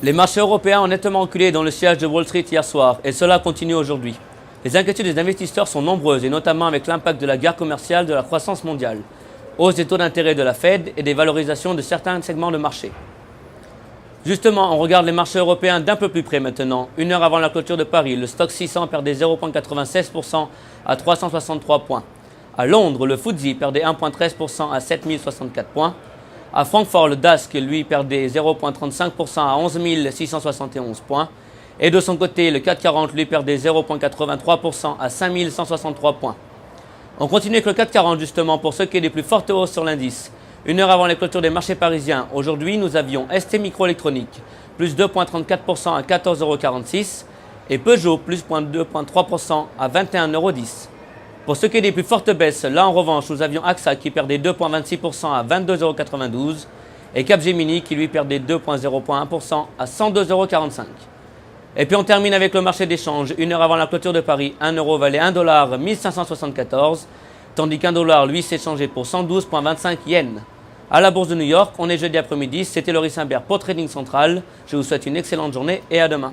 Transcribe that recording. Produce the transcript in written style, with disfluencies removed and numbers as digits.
Les marchés européens ont nettement reculé dans le sillage de Wall Street hier soir, et cela continue aujourd'hui. Les inquiétudes des investisseurs sont nombreuses, et notamment avec l'impact de la guerre commerciale de la croissance mondiale, hausse des taux d'intérêt de la Fed et des valorisations de certains segments de marché. Justement, on regarde les marchés européens d'un peu plus près maintenant. Une heure avant la clôture de Paris, le Stoxx 600 perdait 0,96% à 363 points. À Londres, le FTSE perdait 1,13% à 7064 points. À Francfort, le DAX, lui, perdait 0,35% à 11 671 points. Et de son côté, le CAC 40, lui, perdait 0,83% à 5163 points. On continue avec le CAC 40 justement pour ce qui est des plus fortes hausses sur l'indice. Une heure avant les clôtures des marchés parisiens, aujourd'hui, nous avions ST Microélectronique, plus 2,34% à 14,46 € et Peugeot, plus 2,3% à 21,10 €. Pour ce qui est des plus fortes baisses, là en revanche, nous avions AXA qui perdait 2,26% à 22,92 € et Capgemini qui lui perdait 2,01% à 102,45 €. Et puis on termine avec le marché d'échange. Une heure avant la clôture de Paris, 1 euro valait 1 $ 1574, tandis qu'un dollar, lui, s'est changé pour 112,25 yens. À la bourse de New York, on est jeudi après-midi. C'était Laurie Simbert pour Trading Central. Je vous souhaite une excellente journée et à demain.